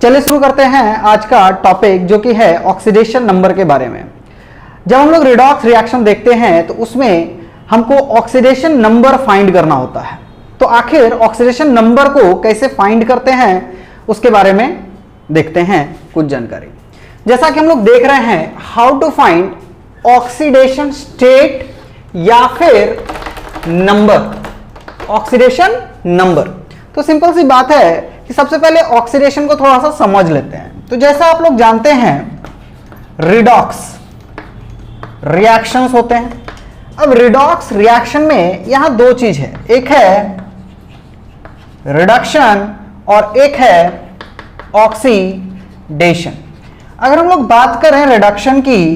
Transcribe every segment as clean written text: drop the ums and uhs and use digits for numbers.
चलिए शुरू करते हैं आज का टॉपिक जो कि है ऑक्सीडेशन नंबर के बारे में। जब हम लोग रिडॉक्स रिएक्शन देखते हैं तो उसमें हमको ऑक्सीडेशन नंबर फाइंड करना होता है। तो आखिर ऑक्सीडेशन नंबर को कैसे फाइंड करते हैं उसके बारे में देखते हैं कुछ जानकारी। जैसा कि हम लोग देख रहे हैं how to find oxidation state या फिर नंबर, ऑक्सीडेशन नंबर। तो सिंपल सी बात है कि सबसे पहले ऑक्सीडेशन को थोड़ा सा समझ लेते हैं। तो जैसा आप लोग जानते हैं रिडॉक्स रिएक्शंस होते हैं। अब रिडॉक्स रिएक्शन में यहां दो चीज है, एक है रिडक्शन और एक है ऑक्सीडेशन। अगर हम लोग बात करें रिडक्शन की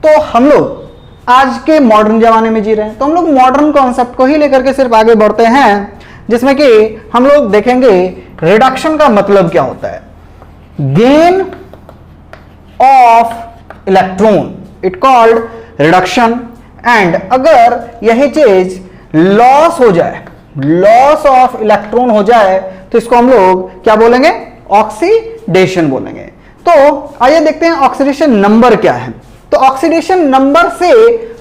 तो हम लोग आज के मॉडर्न जमाने में जी रहे हैं, तो हम लोग मॉडर्न कॉन्सेप्ट को ही लेकर के सिर्फ आगे बढ़ते हैं, जिसमें कि हम लोग देखेंगे रिडक्शन का मतलब क्या होता है। Gain of electron it called reduction. And अगर यही चीज लॉस हो जाए, लॉस ऑफ इलेक्ट्रॉन हो जाए, तो इसको हम लोग क्या बोलेंगे, ऑक्सीडेशन बोलेंगे। तो आइए देखते हैं ऑक्सीडेशन नंबर क्या है। तो ऑक्सीडेशन नंबर से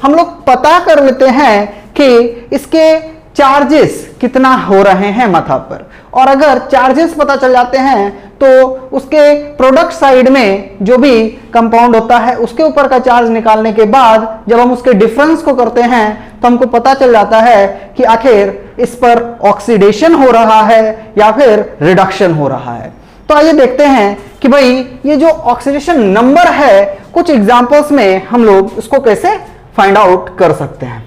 हम लोग पता कर लेते हैं कि इसके चार्जेस कितना हो रहे हैं माथा पर, और अगर चार्जेस पता चल जाते हैं तो उसके प्रोडक्ट साइड में जो भी कंपाउंड होता है उसके ऊपर का चार्ज निकालने के बाद जब हम उसके डिफरेंस को करते हैं तो हमको पता चल जाता है कि आखिर इस पर ऑक्सीडेशन हो रहा है या फिर रिडक्शन हो रहा है। तो आइए देखते हैं कि भाई ये जो ऑक्सीडेशन नंबर है कुछ एग्जांपल्स में हम लोग इसको कैसे फाइंड आउट कर सकते हैं।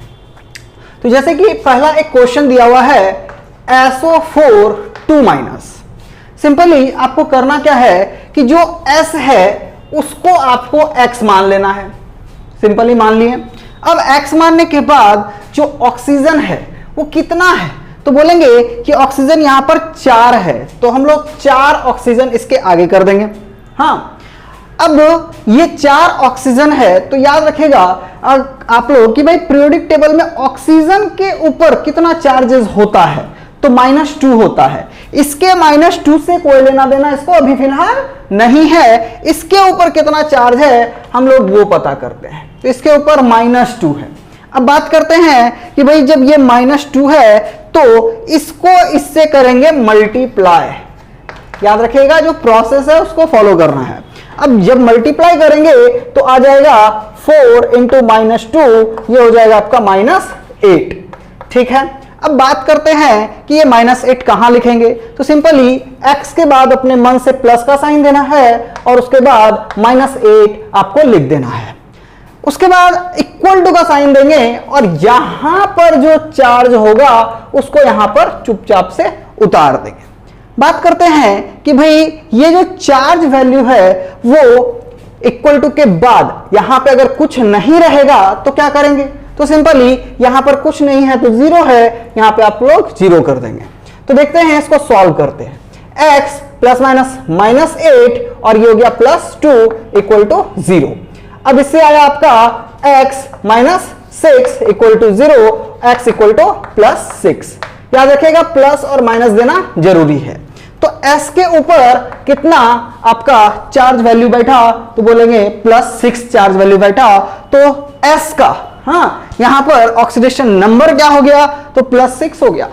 तो जैसे कि पहला एक क्वेश्चन दिया हुआ है SO4 2-। सिंपली आपको करना क्या है कि जो S है उसको आपको X मान लेना है। सिंपली मान लिए। अब X मानने के बाद जो ऑक्सीजन है वो कितना है, तो बोलेंगे कि ऑक्सीजन यहां पर 4 है, तो हम लोग 4 ऑक्सीजन इसके आगे कर देंगे। हाँ, अब ये 4 ऑक्सीजन है तो याद रखेगा आप लोग कि भाई पीरियोडिक टेबल में ऑक्सीजन के ऊपर कितना चार्जेस होता है, तो -2 होता है। इसके -2 से कोई लेना देना इसको अभी फिलहाल नहीं है। इसके ऊपर कितना चार्ज है हम लोग वो पता करते हैं, तो इसके ऊपर -2 है। अब बात करते हैं कि भाई जब ये -2 है तो इसको इससे करेंगे मल्टीप्लाई। याद रखिएगा जो प्रोसेस है उसको फॉलो करना है। अब जब मल्टीप्लाई करेंगे तो आ जाएगा 4 × -2, ये हो जाएगा आपका -8। ठीक है, अब बात करते हैं कि ये -8 कहां लिखेंगे। तो सिंपली x के बाद अपने मन से प्लस का साइन देना है और उसके बाद -8 आपको लिख देना है। उसके बाद इक्वल टू का साइन देंगे और यहां पर जो चार्ज होगा उसको यहां पर चुपचाप से उतार देंगे। बात करते हैं कि भाई ये जो चार्ज वैल्यू है वो इक्वल टू के बाद यहां पे अगर कुछ नहीं रहेगा तो क्या करेंगे, तो सिंपली यहां पर कुछ नहीं है तो 0 है, यहां पे आप लोग 0 कर देंगे। तो देखते हैं इसको सॉल्व करते हैं। x ± -8 और ये हो गया +2 = 0। अब इससे आया आपका x -6 = 0, x = +6। याद रखिएगा प्लस और माइनस देना जरूरी है। तो s के ऊपर कितना आपका चार्ज वैल्यू बैठा, तो बोलेंगे +6 चार्ज वैल्यू बैठा, तो s का यहां पर ऑक्सीडेशन नंबर क्या हो गया, तो +6 हो गया।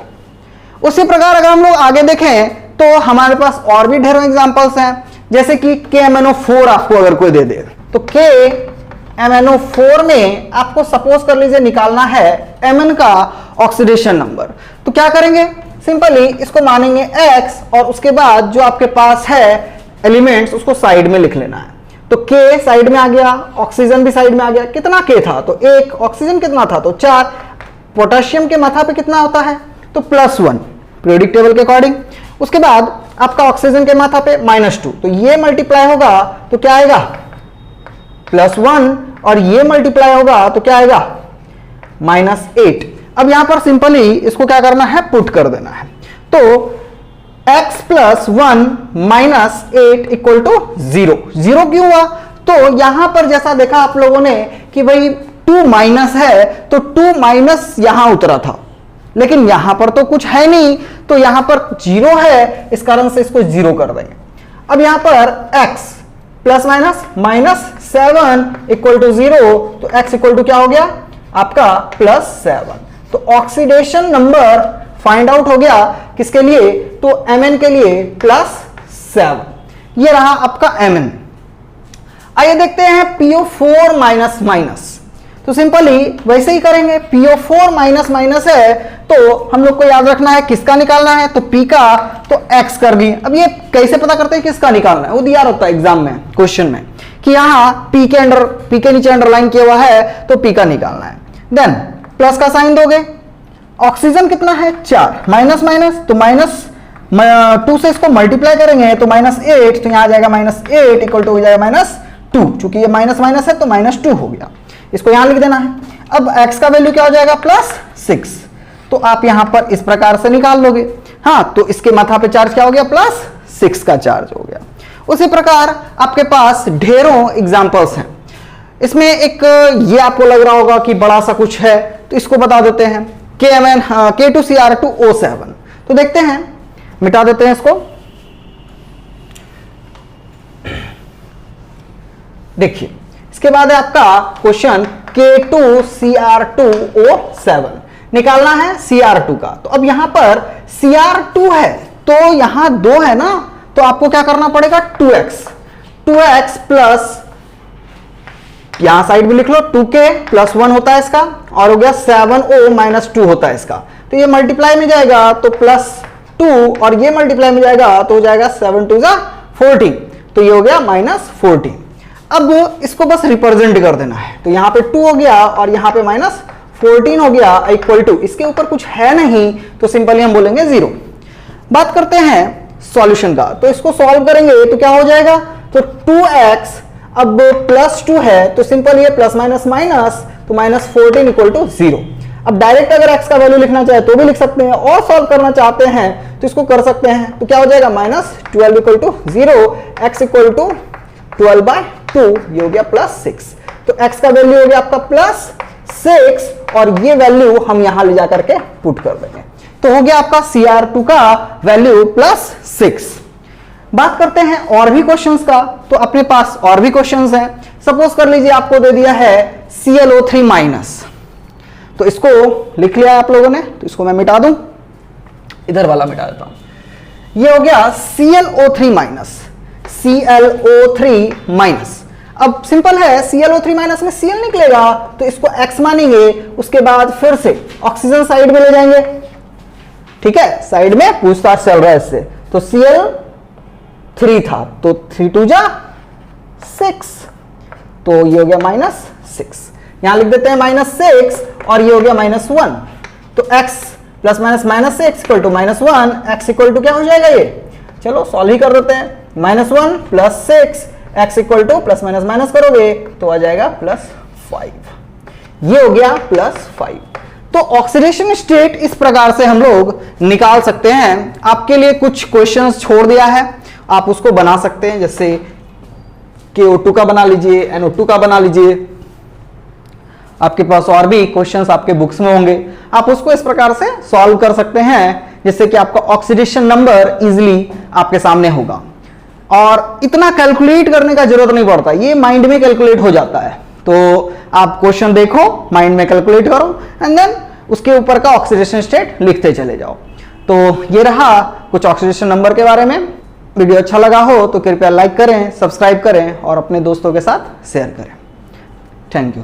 उसी प्रकार अगर हम लोग आगे देखें तो हमारे पास और भी ढेरों एग्जांपल्स हैं, जैसे कि KMnO4 आपको अगर कोई दे दे तो KMnO4 में आपको सपोज कर लीजिए निकालना है Mn का ऑक्सीडेशन नंबर। तो क्या करेंगे, सिंपली इसको मानेंगे x और उसके बाद जो आपके पास है एलिमेंट्स उसको साइड में लिख लेना है। तो K साइड में आ गया, ऑक्सीजन भी साइड में आ गया। कितना K था, तो 1, ऑक्सीजन कितना था, तो 4। पोटेशियम के माथा पे कितना होता है, तो +1 पीरियोडिक टेबल के अकॉर्डिंग। उसके बाद आपका ऑक्सीजन के माथा पे -2, तो ये मल्टीप्लाई होगा तो क्या आएगा +1 और ये मल्टीप्लाई होगा तो क्या आएगा -8। अब यहां पर सिंपली इसको क्या करना है, पुट कर देना है। तो x + 1 -8 = 0। 0 क्यों हुआ, तो यहां पर जैसा देखा आप लोगों ने कि भाई 2 माइनस है तो 2 माइनस यहां उतरा था, लेकिन यहां पर तो कुछ है नहीं, तो यहां पर 0 है, इस कारण से इसको 0 कर देंगे। अब यहां पर x plus minus -7 equal to 0, तो x इक्वल टू क्या हो गया आपका +7। तो ऑक्सीडेशन नंबर फाइंड आउट हो गया किसके लिए, तो Mn के लिए +7। ये रहा आपका Mn। आइए देखते हैं PO4 माइनस माइनस। तो सिंपली वैसे ही करेंगे, PO4 माइनस माइनस है तो हम लोग को याद रखना है किसका निकालना है, तो P का तो X कर दी। अब ये कैसे पता करते हैं किसका निकालना है, वो दिया रहता है एग्जाम में क्वेश्चन में कि यहाँ P के नीचे अंडरलाइन किया हुआ है तो P का निकालना है। देन प्लस का साइन दोगे, ऑक्सीजन कितना है 4, माइनस माइनस तो -2 से इसको मल्टीप्लाई करेंगे तो -8, तो यहां आ जाएगा -8 इक्वल टू हो जाएगा -2, चूंकि ये माइनस माइनस है तो -2 हो गया, इसको यहां लिख देना है। अब x का वैल्यू क्या हो जाएगा +6, तो आप यहां पर इस प्रकार से निकाल लोगे। हाँ, तो इसके माथा पे चार्ज क्या हो गया +6 का चार्ज हो गया। उसी प्रकार आपके पास ढेरों एग्जांपल्स हैं। इसमें एक ये आपको लग रहा होगा कि बड़ा सा कुछ है, तो इसको बता देते हैं K2Cr2O7। तो देखते हैं, मिटा देते हैं इसको। देखिए इसके बाद है आपका क्वेश्चन K2Cr2O7 निकालना है Cr2 का। तो अब यहां पर Cr2 है तो यहां 2 है ना, तो आपको क्या करना पड़ेगा 2x प्लस यहां साइड में लिख लो 2k + 1 होता है इसका, और हो गया 7O - 2 होता है इसका। तो ये मल्टीप्लाई में जाएगा तो +2, और ये मल्टीप्लाई में जाएगा तो हो जाएगा 7 2 14, तो ये हो गया -14। अब इसको बस रिप्रेजेंट कर देना है, तो यहां पे 2 हो गया और यहां पे -14 हो गया इक्वल टू, इसके ऊपर कुछ है नहीं तो सिंपली हम बोलेंगे 0। बात करते हैं सॉल्यूशन का, तो इसको सॉल्व करेंगे तो क्या हो जाएगा, तो 2x अब +2 है तो सिंपल ये प्लस माइनस माइनस, तो -14 इक्वल टू 0। अब डायरेक्ट अगर x का वैल्यू लिखना चाहे तो भी लिख सकते हैं, और सॉल्व करना चाहते हैं तो इसको कर सकते हैं। तो क्या हो जाएगा -12 equal to 0, x equal to 12/2, ये हो गया +6। तो x का वैल्यू हो गया आपका +6, और ये वैल्यू हम यहां ले जाकर के पुट कर देंगे, तो हो गया आपका Cr2 का वैल्यू +6। बात करते हैं और भी क्वेश्चंस का, तो अपने पास और भी क्वेश्चंस हैं। सपोज कर लीजिए आपको दे दिया है ClO3-, तो इसको लिख लिया आप लोगों ने, तो इसको मैं मिटा दूं, इधर वाला मिटा देता हूं। ये हो गया ClO3-, अब सिंपल है ClO3- में Cl निकलेगा तो इसको X मानेंगे, उसके बाद फिर से ऑक्सीजन साइड में ले जाएंगे, ठीक है, साइड में पूछताछ चल रहा है इससे, तो Cl3 था तो 3 2 6, तो ये हो गया -6, यहां लिख देते हैं -6, और ये हो गया -1, तो x plus minus -6 equal to -1, x equal to क्या हो जाएगा ये, चलो सॉल्व ही कर देते हैं। -1 + 6, x equal two plus minus minus करोगे तो आ जाएगा +5, ये हो गया +5। तो ऑक्सीडेशन स्टेट इस प्रकार से हम लोग निकाल सकते हैं। आपके लिए कुछ क्वेश्चंस छोड़ दिया है, आप उसको बना सकते हैं, जैसे KO2 का बना लीजिए, NO2 का बना लीजिए, आपके पास और भी क्वेश्चंस आपके बुक्स में होंगे, आप उसको इस प्रकार से सॉल्व कर सकते हैं जिससे कि आपका ऑक्सीडेशन नंबर इजीली आपके सामने होगा, और इतना कैलकुलेट करने का जरूरत नहीं पड़ता, ये माइंड में कैलकुलेट हो जाता है। तो आप क्वेश्चन देखो, माइंड में कैलकुलेट करो, एंड देन उसके ऊपर का ऑक्सीडेशन स्टेट लिखते चले जाओ। तो ये रहा कुछ ऑक्सीडेशन नंबर के बारे में। वीडियो अच्छा लगा हो तो कृपया लाइक करें, सब्सक्राइब करें और अपने दोस्तों के साथ शेयर करें। Thank you.